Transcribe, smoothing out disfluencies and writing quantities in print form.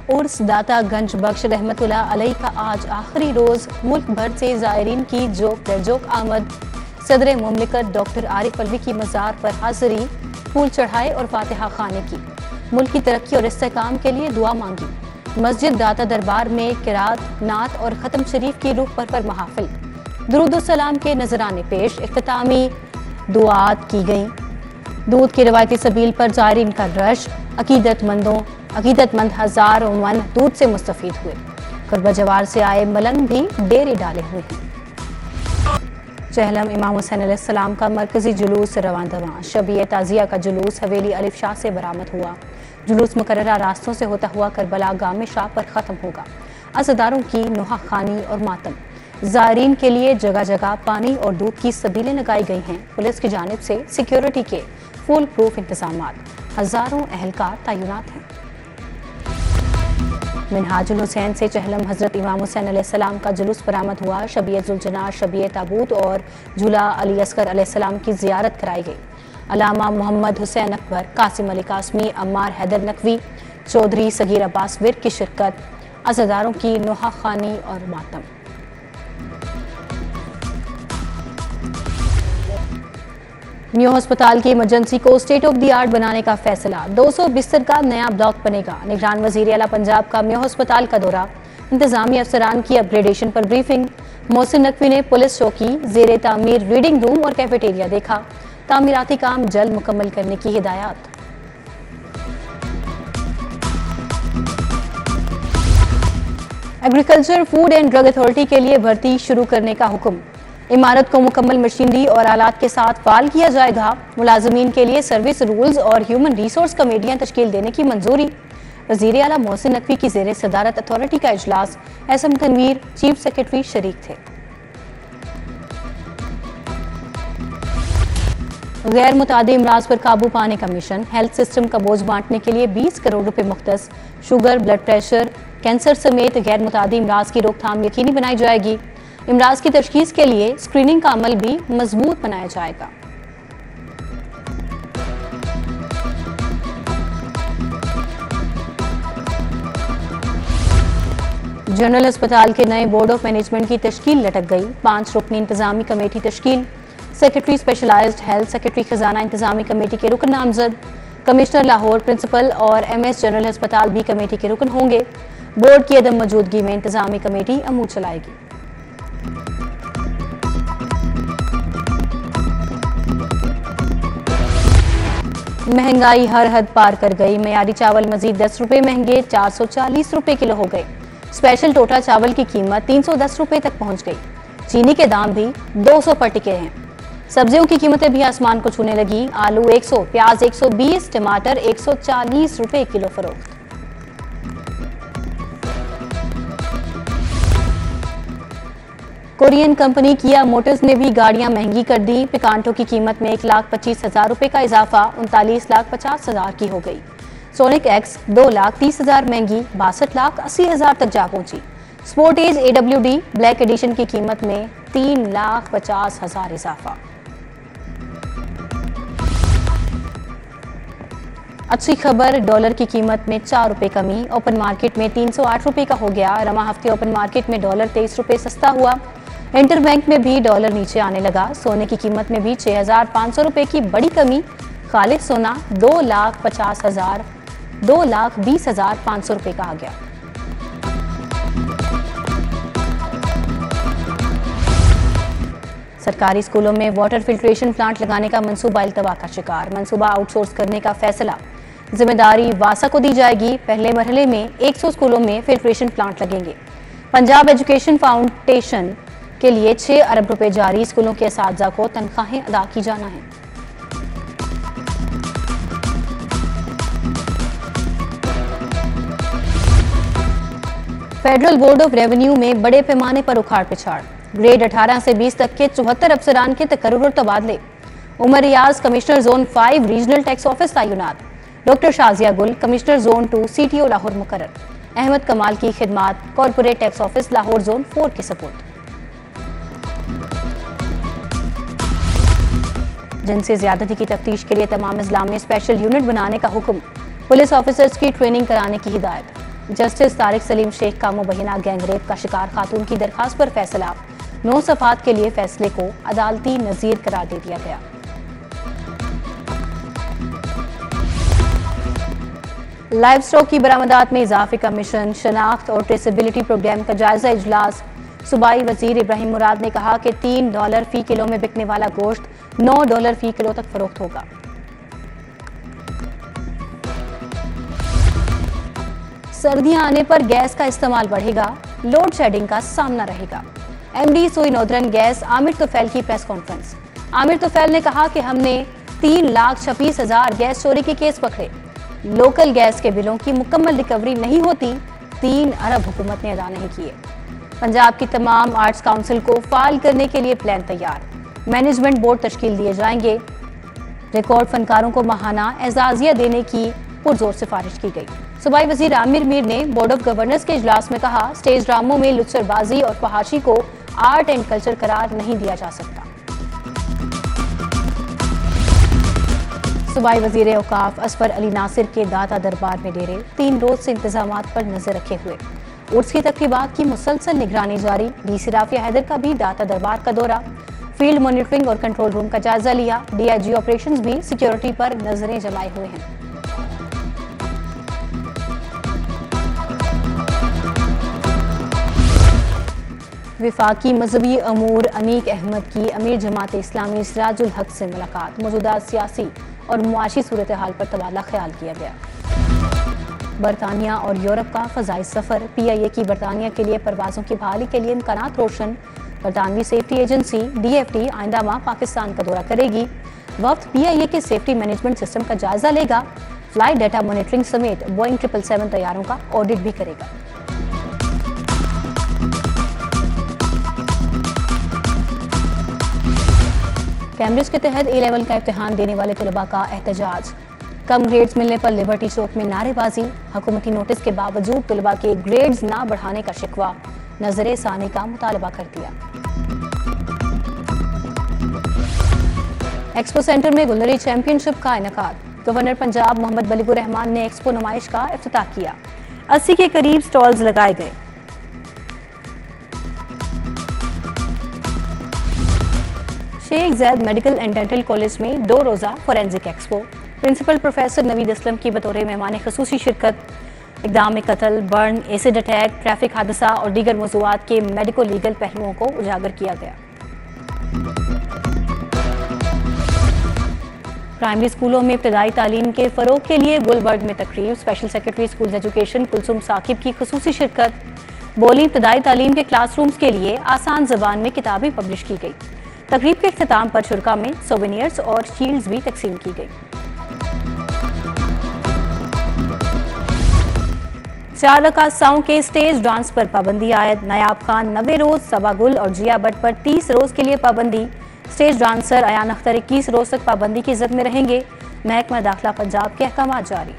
उर्स दाता गंज बख्श रहमतुल्लाह अलैह का आज आखिरी रोज मुल्क भर से ज़ायरीन की जोक दरजोक आमद। सदर मुमलिकत डॉक्टर आरिफ अलवी की मज़ार पर हाजिरी, फूल चढ़ाए और फातिहा खाने की। मुल्क की तरक्की और इस्तेहकाम के लिए दुआ मांगी। मस्जिद दाता दरबार में किरात, नात और ख़त्म शरीफ की रूह पर महफिल। दुरूद सलाम के नजराने पेश, इख्तितामी दुआत की गई। दूध की रवायती सबील पर ज़ायरीन का रश, अकीदतमंद हजारों मन दूध से मुस्तफीद हुए। कुर्बा जवार से आए मलंग भी डेरे डाले हुए हैं। चहलम इमाम हुसैन अलैहिस्सलाम का मरकजी जुलूस रवां दवां। शबीए ताजिया का जुलूस हवेली अलिफ शाह से बरामद हुआ। जुलूस मुकर्ररा रास्तों से होता हुआ करबला गामे शाह पर खत्म होगा। अज़ादारों की नोहा खानी और मातम। ज़ायरीन के लिए जगह जगह पानी और दूध की सबीलें लगाई गई हैं। पुलिस की जानिब से सिक्योरिटी के फुल प्रूफ इंतजामात, हजारों एहलकार तैनात हैं। मिनहाजुल हुसैन से चहलम हजरत इमाम हुसैन अलैहिस्सलाम का जुलूस बरामद हुआ। शबीए जुलजना, शबीए ताबूत और झूला अली अस्कर अलैहिस्सलाम की जियारत कराई गई। अलामा मोहम्मद हुसैन अकबर, कासिम अली कासमी, अम्मार हैदर नकवी, चौधरी सगीर अब्बास विर की शिरकत। अज़ादारों की नोहा खानी और मातम। न्यू अस्पताल की इमरजेंसी को स्टेट ऑफ द आर्ट बनाने का फैसला। 200 बिस्तर का नया ब्लॉक बनेगा। निगरान वजीर आला पंजाब का न्यू अस्पताल का दौरा। इंतजामी अफसरान की अपग्रेडेशन पर ब्रीफिंग। मोहसिन नकवी ने पुलिस चौकी, जेर तामीर रीडिंग रूम और कैफेटेरिया देखा। तामीराती काम जल्द मुकम्मल करने की हिदायत। Agriculture, food and drug authority के लिए भर्ती शुरू करने का हुक्म। इमारत को मुकम्मल मशीनरी और आलात के साथ फाल किया जाएगा। मुलाजमीन के लिए सर्विस रूल्स और ह्यूमन रिसोर्स कमेटियां तश्कील देने की मंजूरी। वजीर आला मोहसिन नकवी की जेर सदारत अथॉरिटी का इजलास। एसएम तनवीर, चीफ सेक्रेटरी शरीक थे। गैर मुतादी इमराज पर काबू पाने का मिशन। हेल्थ सिस्टम का बोझ बांटने के लिए 20 करोड़ रुपए मुख्तस। शुगर, ब्लड प्रेशर, कैंसर समेत गैर मुतादी इमराज की रोकथाम यकीनी बनाई जाएगी। इमराज की तशखीस के लिए स्क्रीनिंग का अमल भी मजबूत बनाया जाएगा। जनरल अस्पताल के नए बोर्ड ऑफ मैनेजमेंट की तश्कील लटक गई। 5 रुकनी इंतजामी कमेटी तश्कील। सेक्रेटरी स्पेशलाइज्ड हेल्थ, सेक्रेटरी खजाना इंतजामी कमेटी के रुकन नामजद। कमिश्नर लाहौर प्रिंसिपल और एमएस जनरल अस्पताल भी कमेटी के रुकन होंगे। बोर्ड की अदम मौजूदगी में इंतजामी कमेटी अमूल चलाएगी। महंगाई हर हद पार कर गई। मयारी चावल मजीद 10 रुपए महंगे, 440 रुपए किलो हो गए। स्पेशल टोटा चावल की कीमत 310 रुपए तक पहुंच गई। चीनी के दाम भी 200 पर टिके हैं। सब्जियों की कीमतें भी आसमान को छूने लगी। आलू 100, प्याज 120, टमाटर 140 रुपए किलो फरोख्त। कोरियन कंपनी किया मोटर्स ने भी गाड़ियां महंगी कर दी। पिकांटो की कीमत में 1,25,000 रुपए का इजाफा 39,50,000 की हो गई। सोनिक एक्स 2,30,000 महंगी 62,80,000 तक जा पहुंची। स्पोर्टेज AWD ब्लैक एडिशन की कीमत में 3,50,000 इजाफा। अच्छी खबर, डॉलर की कीमत में 4 रुपए कमी। ओपन मार्केट में 308 रुपए का हो गया। रमा हफ्ते ओपन मार्केट में डॉलर 23 रुपए सस्ता हुआ। इंटरबैंक में भी डॉलर नीचे आने लगा। सोने की कीमत में भी 6,500 रुपए की बड़ी कमी। खालिद सोना 2,20,500 रुपए का आ गया। सरकारी स्कूलों में वाटर फिल्ट्रेशन प्लांट लगाने का मंसूबा इल्तवा का शिकार। मंसूबा आउटसोर्स करने का फैसला। जिम्मेदारी वासा को दी जाएगी। पहले मरहले में 100 स्कूलों में फिल्ट्रेशन प्लांट लगेंगे। पंजाब एजुकेशन फाउंडेशन के लिए 6 अरब रुपए जारी। स्कूलों के असातिज़ा को तनख्वाहें अदा की जाना है। फेडरल बोर्ड ऑफ रेवेन्यू में बड़े पैमाने पर उखाड़ पिछाड़। ग्रेड 18 से 20 तक के 74 अफसरान के तकर्रुर और तबादले। Umar Riaz commissioner zone 5 regional tax office तैनात। Doctor Shazia Gul commissioner zone 2 CTO Lahore मुकर्रर। अहमद कमाल की खिदमात corporate tax office Lahore zone 4 के सपोर्ट। जिनसे ज्यादती की तफ्तीश के लिए तमाम अजला में स्पेशल यूनिट बनाने का हुक्म। पुलिस ऑफिसर्स की ट्रेनिंग कराने की हिदायत। जस्टिस तारिक सलीम शेख का मुबैना गैंगरेप का शिकार खातून की दरखास्त पर फैसला। 9 सफात के लिए फैसले को अदालती नजीर करार दे दिया गया। लाइव स्टॉक की बरामदात में इजाफे का मिशन, शनाख्त और ट्रेसेबिलिटी प्रोग्राम का जायजा इजलास। सूबाई वजीर इब्राहिम मुराद ने कहा कि $3 फी किलो में बिकने वाला गोश्त $9 फी किलो तक फरोख्त होगा। सर्दियां आने पर गैस का इस्तेमाल बढ़ेगा, लोड शेडिंग का सामना रहेगा। एमडी सोई नॉर्दर्न गैस आमिर तुफैल की प्रेस कॉन्फ्रेंस। आमिर तुफैल ने कहा कि हमने 3,26,000 गैस चोरी के केस पकड़े। लोकल गैस के बिलों की मुकम्मल रिकवरी नहीं होती, 3 अरब हुकूमत ने अदा नहीं किए। पंजाब की तमाम आर्ट्स काउंसिल को फाल करने के लिए प्लान तैयार, मैनेजमेंट बोर्ड तश्कील दिए जाएंगे। रिकॉर्ड फनकारों को माहाना एजाजिया देने की पुरजोर सिफारिश की गई। सूबाई वजीर आमिर मीर ने बोर्ड ऑफ गवर्नर्स के इजलास में कहा, स्टेज ड्रामों में लुच्चरबाजी और फहाशी को आर्ट एंड कल्चर करार नहीं दिया जा सकता। सूबाई वजीर औकाफ असफर अली नासिर के दाता दरबार में डेरे 3 रोज से इंतजामात पर नजर रखे हुए। उर्स की तकरीबात की मुसलसल निगरानी जारी। डीसी राफिया हैदर का भी दाता दरबार का दौरा, फील्ड मॉनिटरिंग और कंट्रोल रूम का जायजा लिया। डीआईजी ऑपरेशंस भी सिक्योरिटी पर नजरें जमाए हुए हैं। विफाकी मजहबी अमूर अनीक अहमद की अमीर जमात इस्लामी सिराजुल हक से मुलाकात। मौजूदा सियासी और मुआशी सूरत हाल पर तबादला ख्याल किया गया। बरतानिया और यूरोप का फजाई सफर। PIA की बरतानिया के लिए परवाजों की बहाली के लिए इम्कानात रोशन। बरतानवी सेफ्टी एजेंसी DFT आइंदा माह पाकिस्तान का दौरा करेगी। वक्त PIA के सेफ्टी मैनेजमेंट सिस्टम का जायजा लेगा। फ्लाइट डाटा मॉनिटरिंग समेत बोइंग 777 तैयारों का ऑडिट भी करेगा। कैम्ब्रिज के तहत A लेवल का इम्तिहान देने वाले तलबा का एहतजाज। कम ग्रेड्स मिलने पर लिबर्टी चौक में नारेबाजी। हुकूमती नोटिस के बावजूद तलबा के ग्रेड्स ना बढ़ाने का शिकवा। नजरे सानी का मुतालबा कर दिया। एक्सपो सेंटर में गुलरी चैंपियनशिप का इनेकाद। गवर्नर पंजाब मोहम्मद बलीगुर रहमान ने एक्सपो नुमाइश का इफ्तिताह किया। 80 के करीब स्टॉल्स लगाए गए। Sheikh Zayed medical and dental college में 2 रोज़ा forensic expo. Principal professor Naveed Aslam की बतौर मेहमान खसूसी शिरकत। इक़दाम में कत्ल, बर्न, एसिड अटैक, ट्रैफिक हादसा और दीगर मौज़ूआत के मेडिको लीगल पहलुओं को उजागर किया गया। प्राइमरी स्कूलों में इब्तदाई तालीम के फ़रोग़ के लिए गुलबर्ग में तकरीब। Special secretary school education Kulsoom Saqib की खसूसी शिरकत। बोली इब्तदाई तालीम के क्लासरूम्स के लिए आसान ज़बान में किताबें पब्लिश की गई। तकरीब के इख्तिताम पर शुरा में सोवेनियर्स और शील्ड्स भी तकसीम की गई। 4 रकासाओं के स्टेज डांस पर पाबंदी आयद। नायाब खान 90 रोज, सबा गुल और जिया भट्ट पर 30 रोज के लिए पाबंदी। स्टेज डांसर अयान अख्तर 21 रोज तक पाबंदी की जद में रहेंगे। महकमा दाखिला पंजाब के अहकाम जारी।